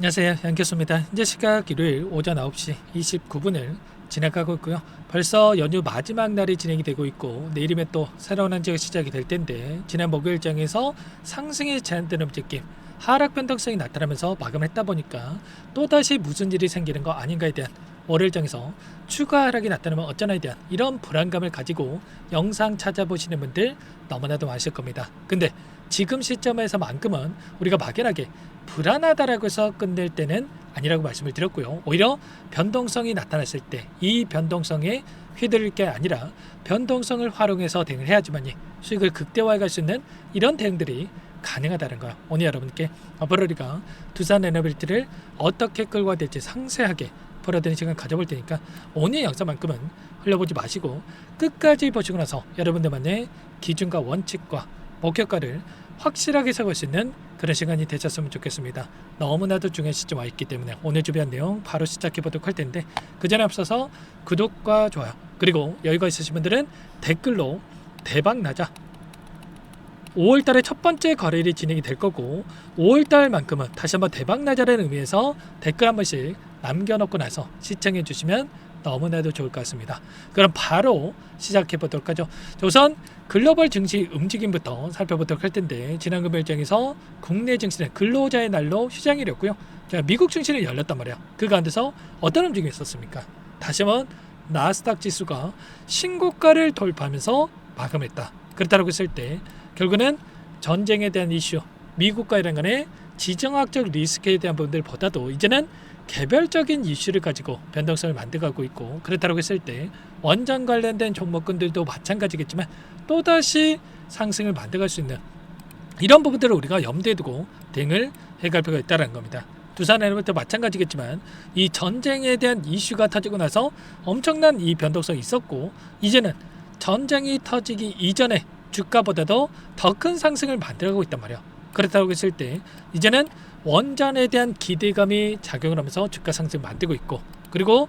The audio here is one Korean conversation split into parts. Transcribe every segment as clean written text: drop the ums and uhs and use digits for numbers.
안녕하세요, 양교수입니다. 현재 시각 일요일 오전 9시 29분을 지나가고 있고요. 벌써 연휴 마지막 날이 진행이 되고 있고 내일이면 또 새로운 한 주가 시작이 될 텐데, 지난 목요일장에서 상승이 제한되는 움직임, 하락 변동성이 나타나면서 마감했다 보니까 또다시 무슨 일이 생기는 거 아닌가에 대한, 월요일장에서 추가 하락이 나타나면 어쩌나에 대한 이런 불안감을 가지고 영상 찾아보시는 분들 너무나도 많으실 겁니다. 근데 지금 시점에서만큼은 우리가 막연하게 불안하다라고 해서 끝낼 때는 아니라고 말씀을 드렸고요. 오히려 변동성이 나타났을 때 이 변동성에 휘둘릴 게 아니라 변동성을 활용해서 대응을 해야지만이 수익을 극대화해 갈 수 있는 이런 대응들이 가능하다는 거야. 오늘 여러분께 앞으로 우리가 두산 에너빌티를 어떻게 끌고 가야 될지 상세하게 풀어드리는 시간 가져볼 테니까 오늘 영상만큼은 흘려보지 마시고 끝까지 보시고 나서 여러분들만의 기준과 원칙과 목표가를 확실하게 세울 수 있는 그런 시간이 되셨으면 좋겠습니다. 너무나도 중요한 시점 와 있기 때문에 오늘 준비한 내용 바로 시작해 보도록 할 텐데, 그 전에 앞서서 구독과 좋아요, 그리고 여유가 있으신 분들은 댓글로 대박 나자, 5월달에 첫 번째 거래일이 진행이 될 거고 5월달만큼은 다시 한번 대박 나자라는 의미에서 댓글 한 번씩 남겨놓고 나서 시청해 주시면 너무나도 좋을 것 같습니다. 그럼 바로 시작해 보도록 하죠. 우선 글로벌 증시 움직임부터 살펴보도록 할 텐데, 지난 금요일장에서 국내 증시는 근로자의 날로 휴장이 열렸고요. 자, 미국 증시는 열렸단 말이야. 그 가운데서 어떤 움직임이 있었습니까? 다시 한번 나스닥 지수가 신고가를 돌파하면서 마감했다. 그렇다고 했을 때 결국은 전쟁에 대한 이슈, 미국과 이란 간의 지정학적 리스크에 대한 부분들보다도 이제는 개별적인 이슈를 가지고 변동성을 만들어가고 있고, 그렇다고 했을 때 원전 관련된 종목군들도 마찬가지겠지만 또다시 상승을 만들어갈 수 있는 이런 부분들을 우리가 염두에 두고 대응을 해갈 필요가 있다는 겁니다. 두산에너빌티도 마찬가지겠지만 이 전쟁에 대한 이슈가 터지고 나서 엄청난 이 변동성이 있었고, 이제는 전쟁이 터지기 이전에 주가보다도 더 큰 상승을 만들어가고 있단 말이야. 그렇다고 했을 때 이제는 원전에 대한 기대감이 작용을 하면서 주가 상승을 만들고 있고, 그리고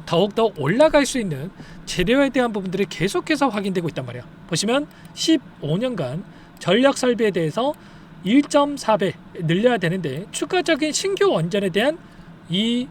더욱더 올라갈 수 있는 재료에 대한 부분들이 계속해서 확인되고 있단 말이야. 보시면 15년간 전력 설비에 대해서 1.4배 늘려야 되는데 추가적인 신규 원전에 대한 이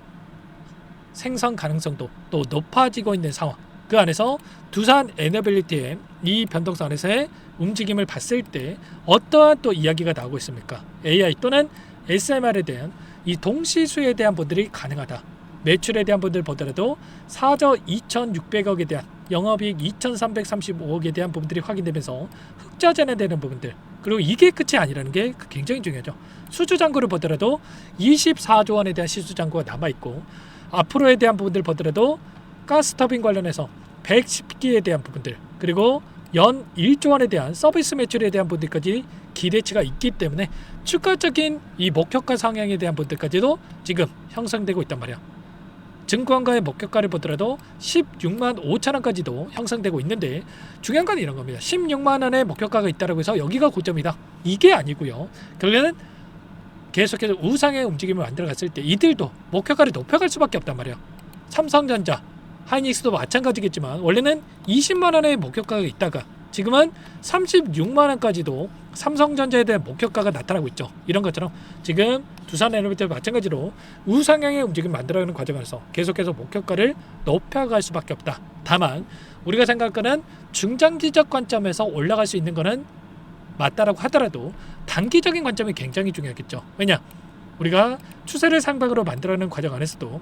생성 가능성도 또 높아지고 있는 상황, 그 안에서 두산 에너빌리티의 이 변동성 안에서의 움직임을 봤을 때 어떠한 또 이야기가 나오고 있습니까? AI 또는 SMR에 대한 이 동시수에 대한 부분들이 가능하다. 매출에 대한 부분들 보더라도 4조 2,600억에 대한 영업이익 2,335억에 대한 부분들이 확인되면서 흑자전에 되는 부분들, 그리고 이게 끝이 아니라는 게 굉장히 중요하죠. 수주잔고를 보더라도 24조 원에 대한 시수잔고가 남아있고, 앞으로에 대한 부분들 보더라도 가스터빈 관련해서 110기에 대한 부분들, 그리고 연 1조 원에 대한 서비스 매출에 대한 부분들까지 기대치가 있기 때문에 추가적인 이 목표가 상향에 대한 부분들까지도 지금 형성되고 있단 말이야. 증권가의 목표가를 보더라도 16만 5천 원까지도 형성되고 있는데, 중요한 건 이런 겁니다. 16만 원의 목표가가 있다고 해서 여기가 고점이다, 이게 아니고요. 결국에는 계속해서 우상의 움직임을 만들어갔을 때 이들도 목표가를 높여갈 수밖에 없단 말이야. 삼성전자, 하이닉스도 마찬가지겠지만 원래는 20만 원의 목표가가 있다가 지금은 36만 원까지도 삼성전자에 대한 목표가가 나타나고 있죠. 이런 것처럼 지금 두산에너빌티와 마찬가지로 우상향의 움직임을 만들어가는 과정에서 계속해서 목표가를 높여갈 수밖에 없다. 다만 우리가 생각하는 중장기적 관점에서 올라갈 수 있는 것은 맞다라고 하더라도 단기적인 관점이 굉장히 중요하겠죠. 왜냐? 우리가 추세를 상방으로 만들어가는 과정 안에서도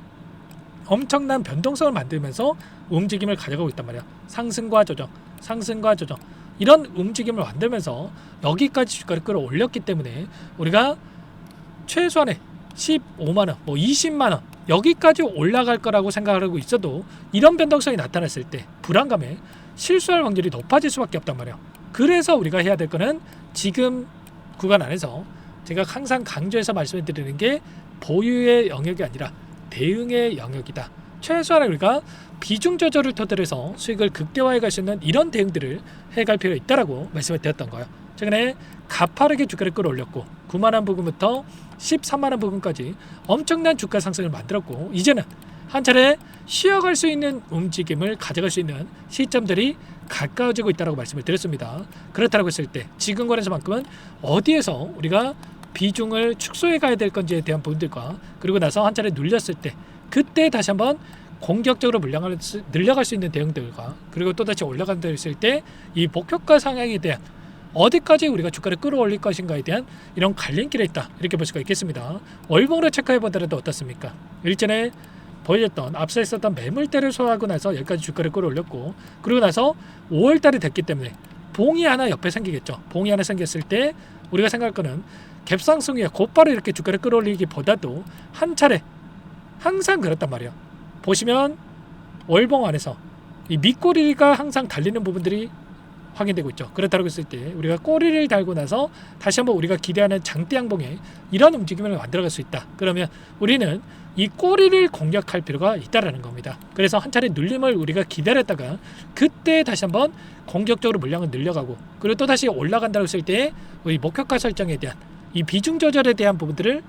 엄청난 변동성을 만들면서 움직임을 가져가고 있단 말이야. 상승과 조정, 상승과 조정, 이런 움직임을 만들면서 여기까지 주가를 끌어올렸기 때문에 우리가 최소한의 15만원, 20만원 여기까지 올라갈 거라고 생각하고 있어도 이런 변동성이 나타났을 때 불안감에 실수할 확률이 높아질 수밖에 없단 말이야. 그래서 우리가 해야 될 거는 지금 구간 안에서 제가 항상 강조해서 말씀을 드리는 게 보유의 영역이 아니라 대응의 영역이다. 최소한 우리가 비중 조절을 토대로해서 수익을 극대화해 갈 수 있는 이런 대응들을 해갈 필요가 있다라고 말씀을 드렸던 거예요. 최근에 가파르게 주가를 끌어올렸고 9만 원 부근부터 13만 원 부근까지 엄청난 주가 상승을 만들었고, 이제는 한 차례 쉬어갈 수 있는 움직임을 가져갈 수 있는 시점들이 가까워지고 있다고 말씀을 드렸습니다. 그렇다고 했을 때 지금 거래소만큼은 어디에서 우리가 비중을 축소해 가야 될 건지에 대한 부분들과, 그리고 나서 한 차례 눌렸을 때 그때 다시 한번 공격적으로 물량을 늘려갈 수 있는 대응들과, 그리고 또다시 올라간다 했을 때 이 목표가 상향에 대한 어디까지 우리가 주가를 끌어올릴 것인가에 대한 이런 갈림길에 있다, 이렇게 볼 수가 있겠습니다. 월봉으로 체크해 보더라도 어떻습니까? 일전에 보여줬던 앞서 있었던 매물대를 소화하고 나서 여기까지 주가를 끌어올렸고, 그리고 나서 5월달이 됐기 때문에 봉이 하나 옆에 생기겠죠. 봉이 하나 생겼을 때 우리가 생각할 거는 갭상승 에 곧바로 이렇게 주가를 끌어올리기보다도 한 차례, 항상 그렇단 말이에요. 보시면 월봉 안에서 이 밑꼬리가 항상 달리는 부분들이 확인되고 있죠. 그렇다고 했을 때 우리가 꼬리를 달고 나서 다시 한번 우리가 기대하는 장대 양봉에 이런 움직임을 만들어갈 수 있다. 그러면 우리는 이 꼬리를 공략할 필요가 있다라는 겁니다. 그래서 한 차례 눌림을 우리가 기다렸다가 그때 다시 한번 공격적으로 물량을 늘려가고, 그리고 또 다시 올라간다고 했을 때 우리 목표가 설정에 대한 이 비중 조절에 대한 부분들을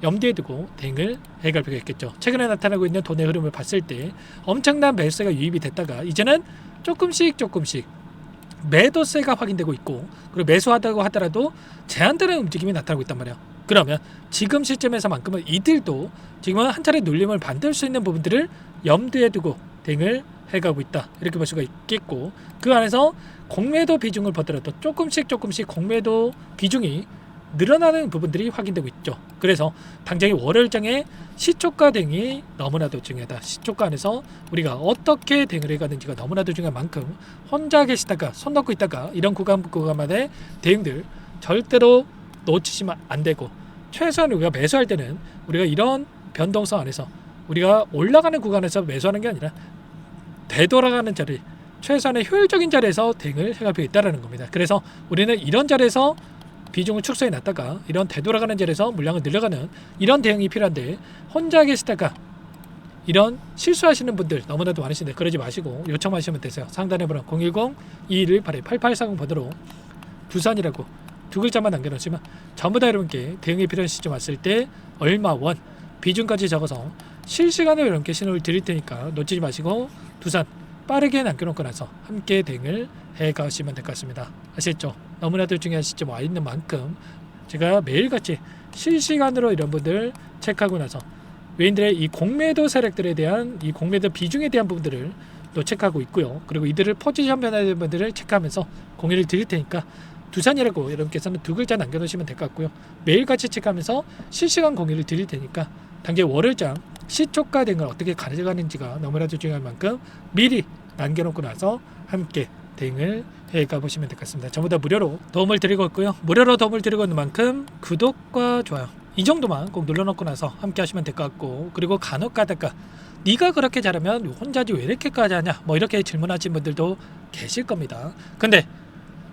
염두에 두고 대응을 해갈 필요가 있겠죠. 최근에 나타나고 있는 돈의 흐름을 봤을 때 엄청난 매수세가 유입이 됐다가 이제는 조금씩 매도세가 확인되고 있고, 그리고 매수하다고 하더라도 제한되는 움직임이 나타나고 있단 말이에요. 그러면 지금 시점에서만큼은 이들도 지금은 한 차례 눌림을 만들 수 있는 부분들을 염두에 두고 대응을 해가고 있다, 이렇게 볼 수가 있겠고, 그 안에서 공매도 비중을 보더라도 조금씩 공매도 비중이 늘어나는 부분들이 확인되고 있죠. 그래서 당장의 월요일장의 시초가 대응이 너무나도 중요하다. 시초가 안에서 우리가 어떻게 대응을 해가는지가 너무나도 중요한 만큼 혼자 계시다가 손 놓고 있다가 이런 구간만의 대응들 절대로 놓치시면 안 되고, 최소한 우리가 매수할 때는 우리가 이런 변동성 안에서 우리가 올라가는 구간에서 매수하는 게 아니라 되돌아가는 자리, 최소한의 효율적인 자리에서 대응을 해갈 필요가 있다는 겁니다. 그래서 우리는 이런 자리에서 비중을 축소해 놨다가 이런 되돌아가는 자리에서 물량을 늘려가는 이런 대응이 필요한데, 혼자 계시다가 이런 실수하시는 분들 너무나도 많으신데 그러지 마시고 요청하시면 되세요. 상단에 번호 010-2118-8840 번호로 두산이라고 두 글자만 남겨놓으시면 전부 다 여러분께 대응이 필요한 시점 왔을 때 얼마 원 비중까지 적어서 실시간으로 여러분께 신호를 드릴 테니까 놓치지 마시고 두산 빠르게 남겨놓고 나서 함께 대응을 해가시면 될 것 같습니다. 아시겠죠? 너무나도 중요한 시점 와 있는 만큼 제가 매일같이 실시간으로 이런 분들 체크하고 나서 외인들의 이 공매도 세력들에 대한 이 공매도 비중에 대한 부분들을 또 체크하고 있고요. 그리고 이들을 포지션 변화된 분들을 체크하면서 공유를 드릴 테니까 두산이라고 여러분께서는 두 글자 남겨놓으시면 될 것 같고요. 매일같이 체크하면서 실시간 공유를 드릴 테니까 당장 월요일장 시초가 된 걸 어떻게 가져가는지가 너무나도 중요한 만큼 미리 남겨놓고 나서 함께 대응을 해가 보시면 될 것 같습니다. 전부 다 무료로 도움을 드리고 있고요. 무료로 도움을 드리고 있는 만큼 구독과 좋아요 이 정도만 꼭 눌러놓고 나서 함께 하시면 될 것 같고, 그리고 간혹 가다가 네가 그렇게 잘하면 혼자지 왜 이렇게까지 하냐 뭐 이렇게 질문하신 분들도 계실 겁니다. 근데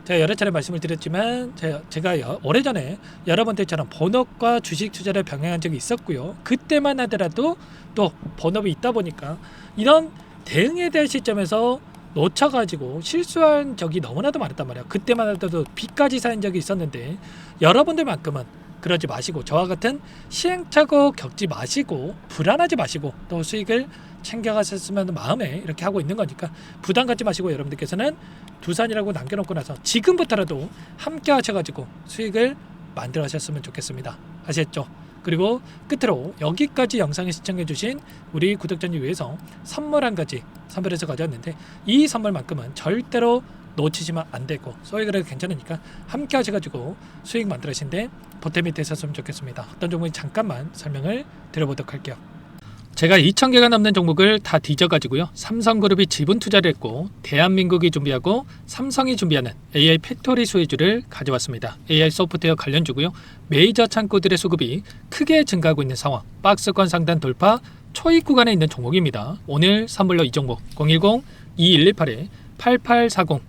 제가 여러 차례 말씀을 드렸지만 제가 오래전에 여러분들처럼 본업과 주식 투자를 병행한 적이 있었고요. 그때만 하더라도 또 본업이 있다 보니까 이런 대응에 대한 시점에서 놓쳐가지고 실수한 적이 너무나도 많았단 말이에요. 그때만 하더라도 빚까지 쌓인 적이 있었는데 여러분들만큼은 그러지 마시고 저와 같은 시행착오 겪지 마시고 불안하지 마시고 또 수익을 챙겨가셨으면 마음에 이렇게 하고 있는 거니까 부담 갖지 마시고 여러분들께서는 두산이라고 남겨놓고 나서 지금부터라도 함께 하셔가지고 수익을 만들어 가셨으면 좋겠습니다. 아시겠죠? 그리고 끝으로 여기까지 영상을 시청해주신 우리 구독자님 위해서 선물 한 가지 선물해서 가져왔는데, 이 선물만큼은 절대로 놓치시면 안 되고 소액을 해도 괜찮으니까 함께 하셔가지고 수익 만들으신데 보탬이 되셨으면 좋겠습니다. 어떤 종목인지 잠깐만 설명을 드려보도록 할게요. 제가 2,000개가 넘는 종목을 다 뒤져가지고요. 삼성그룹이 지분 투자를 했고 대한민국이 준비하고 삼성이 준비하는 AI 팩토리 수혜주를 가져왔습니다. AI 소프트웨어 관련주고요. 메이저 창고들의 수급이 크게 증가하고 있는 상황, 박스권 상단 돌파 초입 구간에 있는 종목입니다. 오늘 선물로 이 종목 010-2118-8840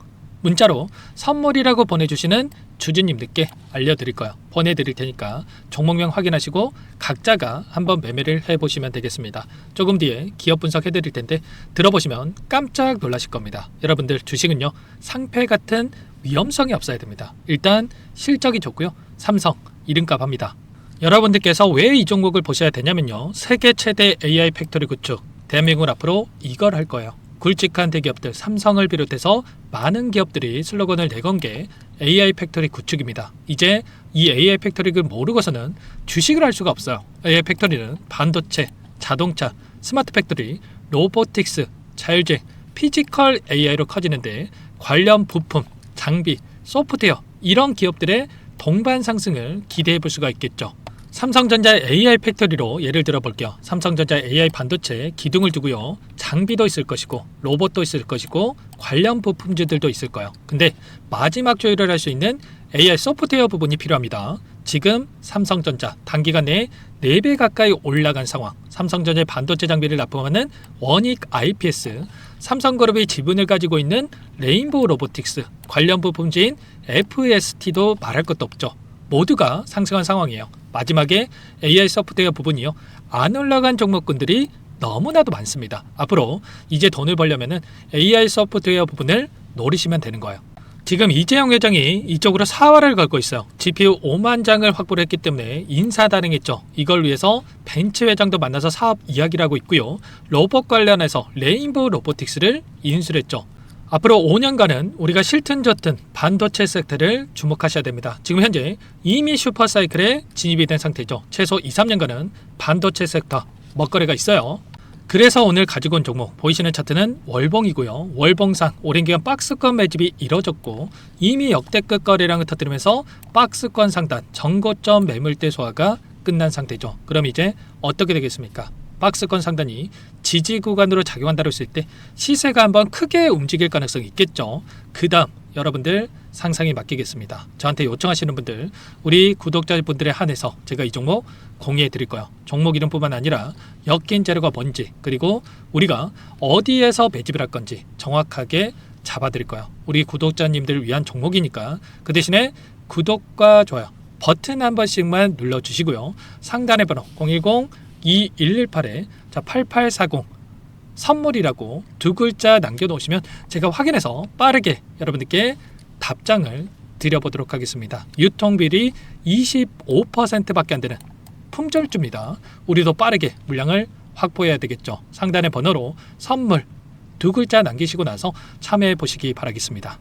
문자로 선물이라고 보내주시는 주주님들께 알려드릴 거예요. 보내드릴 테니까 종목명 확인하시고 각자가 한번 매매를 해보시면 되겠습니다. 조금 뒤에 기업 분석해드릴 텐데 들어보시면 깜짝 놀라실 겁니다. 여러분들 주식은요 상패 같은 위험성이 없어야 됩니다. 일단 실적이 좋고요. 삼성 이름값 합니다. 여러분들께서 왜 이 종목을 보셔야 되냐면요. 세계 최대 AI 팩토리 구축, 대한민국은 앞으로 이걸 할 거예요. 굵직한 대기업들 삼성을 비롯해서 많은 기업들이 슬로건을 내건 게 AI 팩토리 구축입니다. 이제 이 AI 팩토리를 모르고서는 주식을 할 수가 없어요. AI 팩토리는 반도체, 자동차, 스마트 팩토리, 로보틱스, 자율주행, 피지컬 AI로 커지는데 관련 부품, 장비, 소프트웨어 이런 기업들의 동반 상승을 기대해 볼 수가 있겠죠. 삼성전자의 AI 팩토리로 예를 들어 볼게요. 삼성전자 AI 반도체 기둥을 두고요. 장비도 있을 것이고 로봇도 있을 것이고 관련 부품주들도 있을 거예요. 근데 마지막 조율을 할 수 있는 AI 소프트웨어 부분이 필요합니다. 지금 삼성전자 단기간 내에 4배 가까이 올라간 상황. 삼성전자의 반도체 장비를 납품하는 원익 IPS, 삼성그룹이 지분을 가지고 있는 레인보우 로보틱스, 관련 부품주인 FST도 말할 것도 없죠. 모두가 상승한 상황이에요. 마지막에 AI 소프트웨어 부분이요. 안 올라간 종목군들이 너무나도 많습니다. 앞으로 이제 돈을 벌려면 AI 소프트웨어 부분을 노리시면 되는 거예요. 지금 이재용 회장이 이쪽으로 사활을 걸고 있어요. GPU 5만 장을 확보를 했기 때문에 인사단행했죠. 이걸 위해서 벤츠 회장도 만나서 사업 이야기를 하고 있고요. 로봇 관련해서 레인보우 로보틱스를 인수를 했죠. 앞으로 5년간은 우리가 싫든 좋든 반도체 섹터를 주목하셔야 됩니다. 지금 현재 이미 슈퍼사이클에 진입이 된 상태죠. 최소 2, 3년간은 반도체 섹터 먹거리가 있어요. 그래서 오늘 가지고 온 종목 보이시는 차트는 월봉이고요. 월봉상 오랜 기간 박스권 매집이 이뤄졌고 이미 역대급 거래량을 터뜨리면서 박스권 상단 정고점 매물대 소화가 끝난 상태죠. 그럼 이제 어떻게 되겠습니까? 박스권 상단이 지지 구간으로 작용한다고 했을 때 시세가 한번 크게 움직일 가능성이 있겠죠. 그 다음 여러분들 상상에 맡기겠습니다. 저한테 요청하시는 분들 우리 구독자분들에 한해서 제가 이 종목 공유해 드릴 거예요. 종목 이름뿐만 아니라 엮인 재료가 뭔지 그리고 우리가 어디에서 매집을 할 건지 정확하게 잡아 드릴 거예요. 우리 구독자님들을 위한 종목이니까 그 대신에 구독과 좋아요 버튼 한 번씩만 눌러주시고요. 상단의 번호 010-2118에 8840 선물이라고 2글자 남겨놓으시면 제가 확인해서 빠르게 여러분들께 답장을 드려보도록 하겠습니다. 유통비리 25%밖에 안 되는 품절주입니다. 우리도 빠르게 물량을 확보해야 되겠죠. 상단의 번호로 선물 2글자 남기시고 나서 참여해 보시기 바라겠습니다.